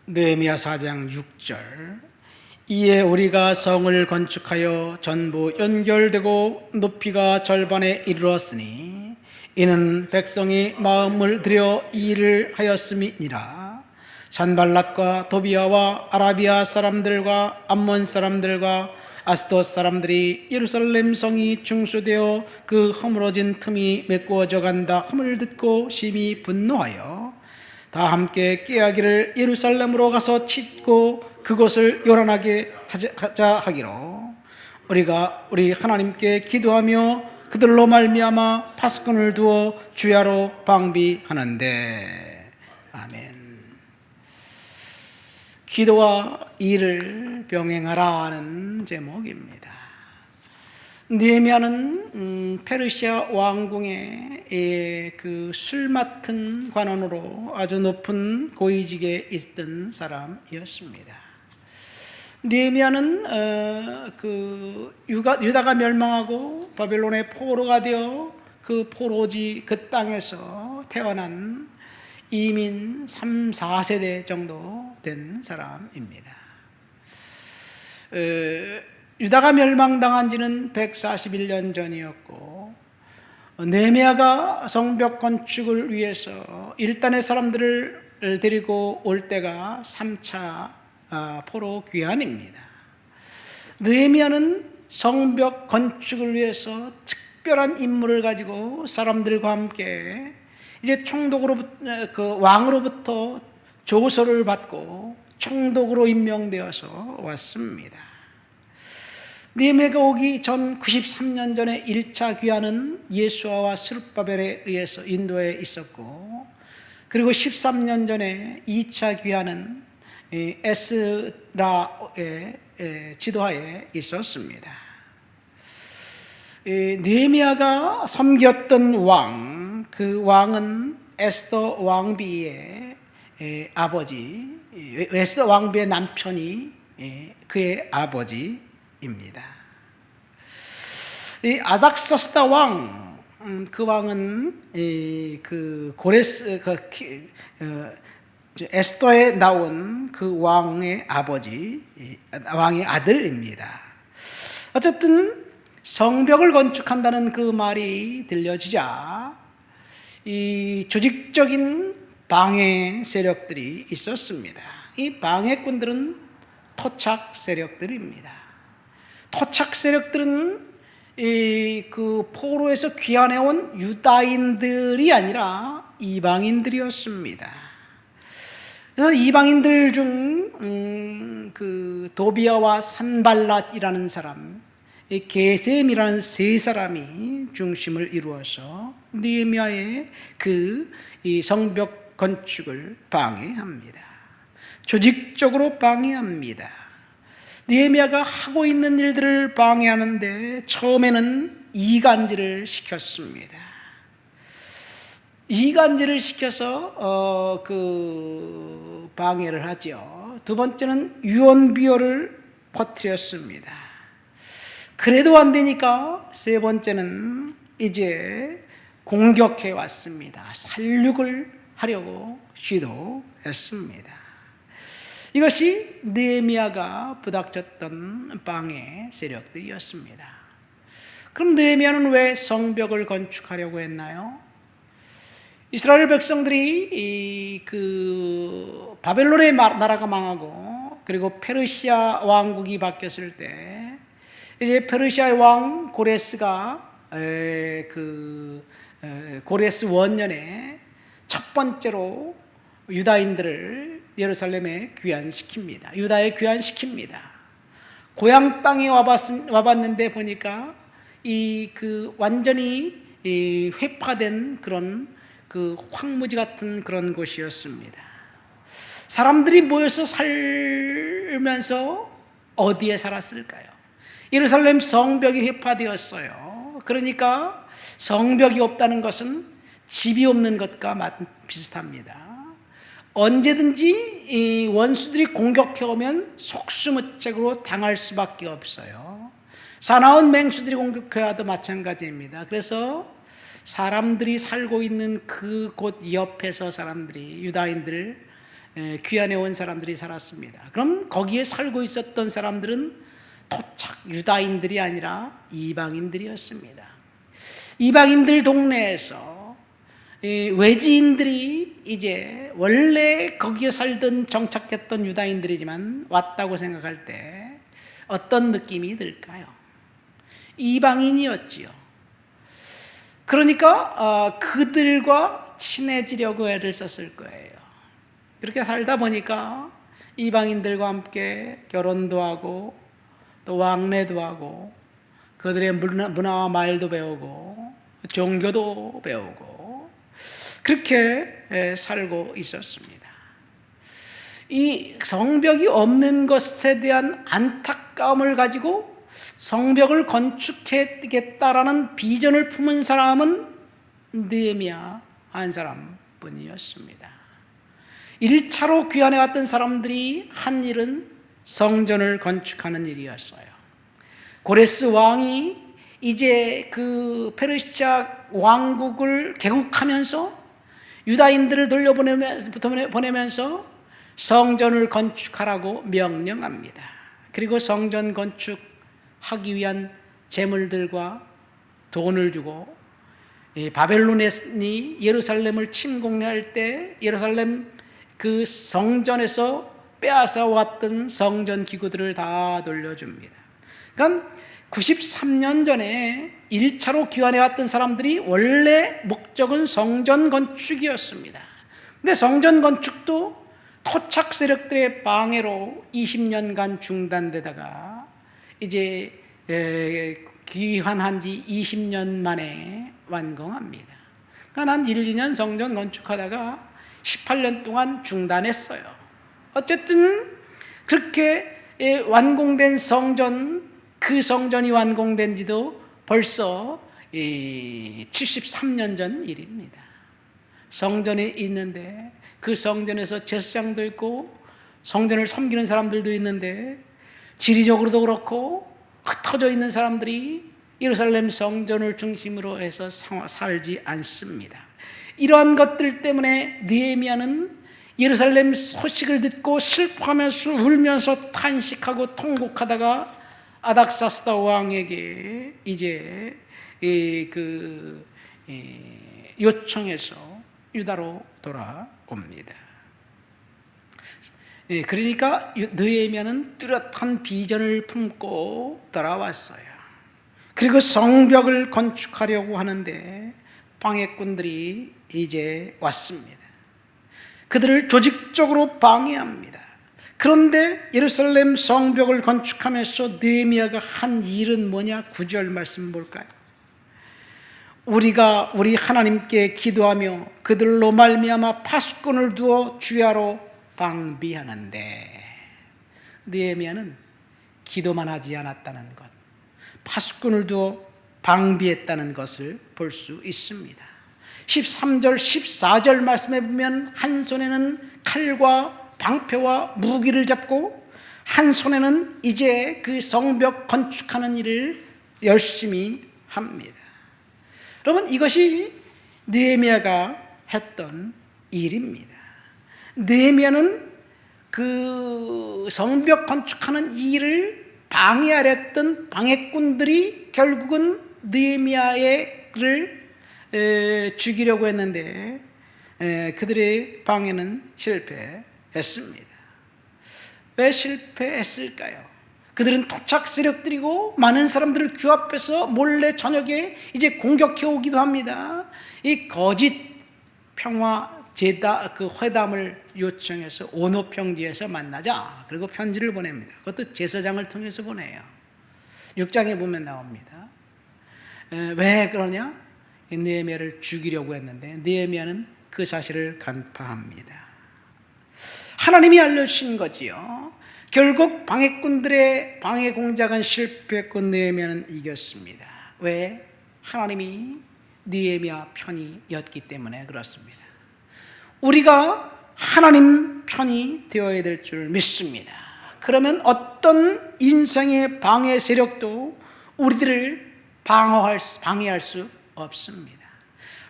느헤미야 4장 6절. 이에 우리가 성을 건축하여 전부 연결되고 높이가 절반에 이르렀으니 이는 백성이 마음을 들여 이 일을 하였음이니라. 산발랏과 도비아와 아라비아 사람들과 암몬 사람들과 아스돗 사람들이 예루살렘 성이 중수되어 그 허물어진 틈이 메꾸어져 간다 함을 듣고 심히 분노하여 다 함께 깨하기를 예루살렘으로 가서 짓고 그곳을 요란하게 하자 하기로 우리가 우리 하나님께 기도하며 그들로 말미암아 파수꾼을 두어 주야로 방비하는데. 아멘. 기도와 일을 병행하라는 제목입니다. 느헤미야는 페르시아 왕궁의 그 술 맡은 관원으로 아주 높은 고위직에 있던 사람이었습니다. 느헤미야는 유다가 멸망하고 바벨론의 포로가 되어 그 포로지 그 땅에서 태어난 이민 3, 4세대 정도 된 사람입니다. 유다가 멸망당한 지는 141년 전이었고, 느헤미야가 성벽 건축을 위해서 일단의 사람들을 데리고 올 때가 3차 포로 귀환입니다. 느헤미야는 성벽 건축을 위해서 특별한 임무를 가지고 사람들과 함께 이제 총독으로부터, 왕으로부터 조서를 받고 총독으로 임명되어서 왔습니다. 느헤미야가 오기 전 93년 전에 1차 귀환은 예수아와 스룹바벨에 의해서 인도에 있었고, 그리고 13년 전에 2차 귀환은 에스라의 지도하에 있었습니다. 느헤미야가 섬겼던 왕, 그 왕은 에스더 왕비의 아버지, 에스더 왕비의 남편이 그의 아버지입니다. 이 아닥사스다 왕, 그 왕은 그 고레스 에스더에 나온 그 왕의 아버지, 왕의 아들입니다. 어쨌든 성벽을 건축한다는 그 말이 들려지자 이 조직적인 방해 세력들이 있었습니다. 이 방해꾼들은 토착 세력들입니다. 토착 세력들은 그 포로에서 귀환해온 유다인들이 아니라 이방인들이었습니다. 그래서 이방인들 중 그 도비아와 산발랏이라는 사람, 게셈이라는 세 사람이 중심을 이루어서 느헤미야의 이 성벽 건축을 방해합니다. 조직적으로 방해합니다. 느헤미야가 하고 있는 일들을 방해하는데 처음에는 이간질을 시켰습니다. 이간질을 시켜서 그 방해를 하죠. 두 번째는 유언비어를 퍼뜨렸습니다. 그래도 안 되니까 세 번째는 이제 공격해 왔습니다. 살육을 하려고 시도했습니다. 이것이 느헤미야가 부닥쳤던 방해 세력들이었습니다. 그럼 느헤미야는 왜 성벽을 건축하려고 했나요? 이스라엘 백성들이 그 바벨론의 나라가 망하고 그리고 페르시아 왕국이 바뀌었을 때 이제 페르시아의 왕 고레스가 고레스 원년에 첫 번째로 유다인들을 예루살렘에 귀환시킵니다. 유다에 귀환시킵니다. 고향 땅에 와봤는데 보니까 완전히 회파된 그런 그 황무지 같은 그런 곳이었습니다. 사람들이 모여서 살면서 어디에 살았을까요? 예루살렘 성벽이 회파되었어요. 그러니까 성벽이 없다는 것은 집이 없는 것과 비슷합니다. 언제든지 이 원수들이 공격해 오면 속수무책으로 당할 수밖에 없어요. 사나운 맹수들이 공격해와도 마찬가지입니다. 그래서 사람들이 살고 있는 그곳 옆에서 사람들이 유다인들 귀환해 온 사람들이 살았습니다. 그럼 거기에 살고 있었던 사람들은 토착 유다인들이 아니라 이방인들이었습니다. 이방인들 동네에서 외지인들이 이제 원래 거기에 살던 정착했던 유다인들이지만 왔다고 생각할 때 어떤 느낌이 들까요? 이방인이었지요. 그러니까 그들과 친해지려고 애를 썼을 거예요. 그렇게 살다 보니까 이방인들과 함께 결혼도 하고 또 왕래도 하고 그들의 문화와 말도 배우고 종교도 배우고 그렇게 살고 있었습니다. 이 성벽이 없는 것에 대한 안타까움을 가지고 성벽을 건축해야겠다라는 비전을 품은 사람은 느헤미야 한 사람뿐이었습니다. 1차로 귀환해 왔던 사람들이 한 일은 성전을 건축하는 일이었어요. 고레스 왕이 이제 그 페르시아 왕국을 개국하면서 유다인들을 돌려보내면서 성전을 건축하라고 명령합니다. 그리고 성전 건축하기 위한 재물들과 돈을 주고 바벨론이 예루살렘을 침공할 때 예루살렘 그 성전에서 빼앗아 왔던 성전 기구들을 다 돌려줍니다. 그러니까 93년 전에 1차로 귀환해 왔던 사람들이 원래 목적은 성전 건축이었습니다. 근데 성전 건축도 토착 세력들의 방해로 20년간 중단되다가 이제 귀환한 지 20년 만에 완공합니다. 그러니까 한 1, 2년 성전 건축하다가 18년 동안 중단했어요. 어쨌든 그렇게 완공된 성전, 그 성전이 완공된 지도 벌써 73년 전 일입니다. 성전에 있는데 그 성전에서 제사장도 있고 성전을 섬기는 사람들도 있는데 지리적으로도 그렇고 흩어져 있는 사람들이 예루살렘 성전을 중심으로 해서 살지 않습니다. 이러한 것들 때문에 느헤미야는 예루살렘 소식을 듣고 슬퍼하면서 울면서 탄식하고 통곡하다가 아닥사스다 왕에게 이제 요청해서 유다로 돌아옵니다. 그러니까 느헤미야는 뚜렷한 비전을 품고 돌아왔어요. 그리고 성벽을 건축하려고 하는데 방해꾼들이 이제 왔습니다. 그들을 조직적으로 방해합니다. 그런데 예루살렘 성벽을 건축하면서 느헤미야가 한 일은 뭐냐? 9절 말씀 볼까요? 우리가 우리 하나님께 기도하며 그들로 말미암아 파수꾼을 두어 주야로 방비하는데, 느헤미야는 기도만 하지 않았다는 것, 파수꾼을 두어 방비했다는 것을 볼 수 있습니다. 13절 14절 말씀에 보면 한 손에는 칼과 방패와 무기를 잡고 한 손에는 이제 그 성벽 건축하는 일을 열심히 합니다. 여러분, 이것이 느헤미야가 했던 일입니다. 느헤미야는 그 성벽 건축하는 일을 방해하려 했던 방해꾼들이 결국은 느헤미야를 죽이려고 했는데 그들의 방해는 실패했습니다. 왜 실패했을까요? 그들은 토착 세력들이고 많은 사람들을 규합해서 몰래 저녁에 이제 공격해 오기도 합니다. 이 거짓 평화 그 회담을 요청해서 오노 평지에서 만나자. 그리고 편지를 보냅니다. 그것도 제사장을 통해서 보내요. 6장에 보면 나옵니다. 왜 그러냐? 느헤미야를 죽이려고 했는데 느헤미야는 그 사실을 간파합니다. 하나님이 알려주신 거지요. 결국 방해꾼들의 방해 공작은 실패했고 느헤미야는 이겼습니다. 왜? 하나님이 느헤미야 편이었기 때문에 그렇습니다. 우리가 하나님 편이 되어야 될 줄 믿습니다. 그러면 어떤 인생의 방해 세력도 우리들을 방해할 수 없습니다.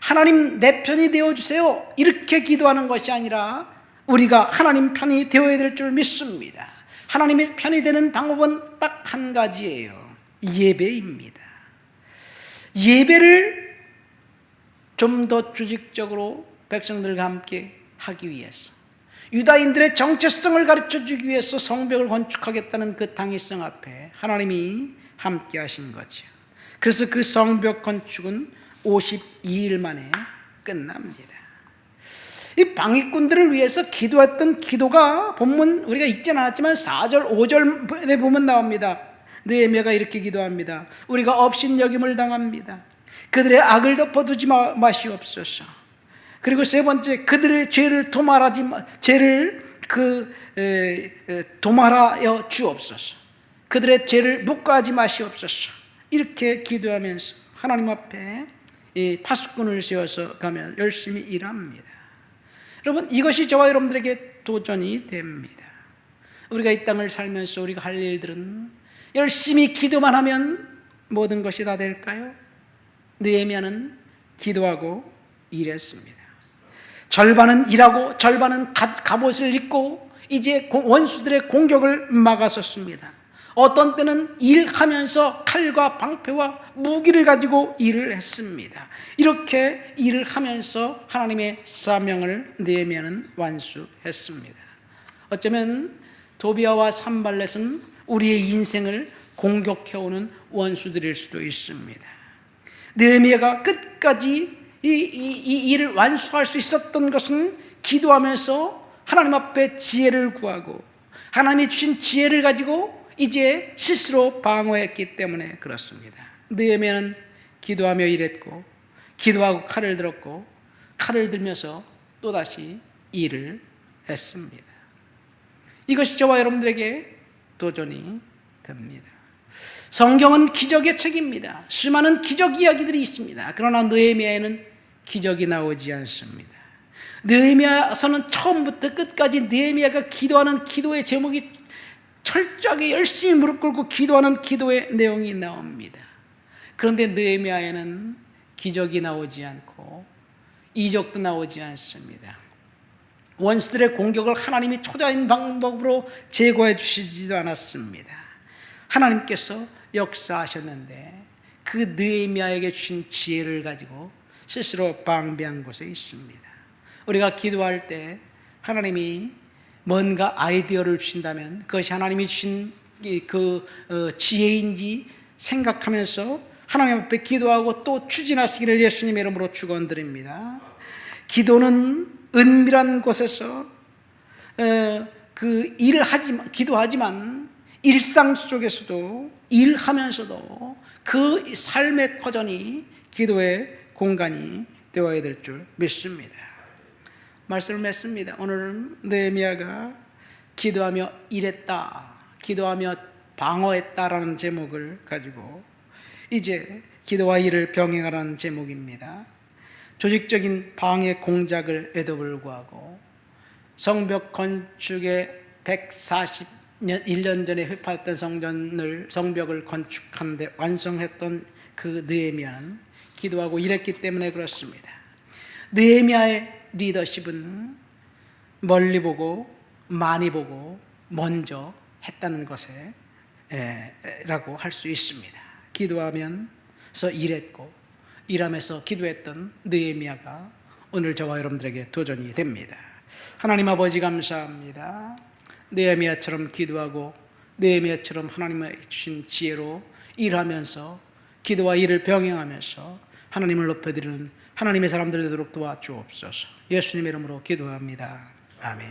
하나님 내 편이 되어주세요, 이렇게 기도하는 것이 아니라 우리가 하나님 편이 되어야 될 줄 믿습니다. 하나님의 편이 되는 방법은 딱 한 가지예요. 예배입니다. 예배를 좀 더 조직적으로 백성들과 함께 하기 위해서, 유다인들의 정체성을 가르쳐주기 위해서 성벽을 건축하겠다는 그 당위성 앞에 하나님이 함께 하신 거죠. 그래서 그 성벽 건축은 52일 만에 끝납니다. 이 방위꾼들을 위해서 기도했던 기도가 본문 우리가 읽진 않았지만 4절 5절에 보면 나옵니다. 느헤미야가 이렇게 기도합니다. 우리가 업신여김을 당합니다. 그들의 악을 덮어두지 마시옵소서. 그리고 세 번째, 그들의 죄를 도말하여 주옵소서. 그들의 죄를 묵과하지 마시옵소서. 이렇게 기도하면서 하나님 앞에 이 파수꾼을 세워서 가면 열심히 일합니다. 여러분, 이것이 저와 여러분들에게 도전이 됩니다. 우리가 이 땅을 살면서 우리가 할 일들은 열심히 기도만 하면 모든 것이 다 될까요? 느헤미야는 기도하고 일했습니다. 절반은 일하고 절반은 갑옷을 입고 이제 원수들의 공격을 막았었습니다. 어떤 때는 일하면서 칼과 방패와 무기를 가지고 일을 했습니다. 이렇게 일을 하면서 하나님의 사명을 느헤미야는 완수했습니다. 어쩌면 도비아와 산발렛은 우리의 인생을 공격해오는 원수들일 수도 있습니다. 느헤미야가 끝까지 이 일을 완수할 수 있었던 것은 기도하면서 하나님 앞에 지혜를 구하고 하나님이 주신 지혜를 가지고 이제 스스로 방어했기 때문에 그렇습니다. 느헤미야는 기도하며 일했고, 기도하고 칼을 들었고, 칼을 들면서 또다시 일을 했습니다. 이것이 저와 여러분들에게 도전이 됩니다. 성경은 기적의 책입니다. 수많은 기적 이야기들이 있습니다. 그러나 느헤미야에는 기적이 나오지 않습니다. 느헤미야서는 처음부터 끝까지 느헤미야가 기도하는 기도의 제목이 철저하게 열심히 무릎 꿇고 기도하는 기도의 내용이 나옵니다. 그런데 느헤미야에는 기적이 나오지 않고 이적도 나오지 않습니다. 원수들의 공격을 하나님이 초자인 방법으로 제거해 주시지도 않았습니다. 하나님께서 역사하셨는데 그 느헤미야에게 주신 지혜를 가지고 스스로 방비한 곳에 있습니다. 우리가 기도할 때 하나님이 뭔가 아이디어를 주신다면 그것이 하나님이 주신 그 지혜인지 생각하면서 하나님 앞에 기도하고 또 추진하시기를 예수님의 이름으로 축원드립니다. 기도는 은밀한 곳에서 기도하지만 일상 속에서도 일하면서도 그 삶의 터전이 기도의 공간이 되어야 될 줄 믿습니다. 말씀을 맺습니다. 오늘은 느헤미야가 기도하며 일했다, 기도하며 방어했다라는 제목을 가지고 이제 기도와 일을 병행하라는 제목입니다. 조직적인 방해 공작을 에도 불구하고 성벽 건축에 141년 전에 회파했던 성벽을 건축하는데 완성했던 그 느헤미야는 기도하고 일했기 때문에 그렇습니다. 느헤미야의 리더십은 멀리 보고 많이 보고 먼저 했다는 것에 라고 할 수 있습니다. 기도하면서 일했고 일하면서 기도했던 느헤미야가 오늘 저와 여러분들에게 도전이 됩니다. 하나님 아버지 감사합니다. 느헤미야처럼 기도하고 느헤미야처럼 하나님의 주신 지혜로 일하면서 기도와 일을 병행하면서 하나님을 높여드리는 하나님의 사람들 되도록 도와주옵소서. 예수님의 이름으로 기도합니다. 아멘.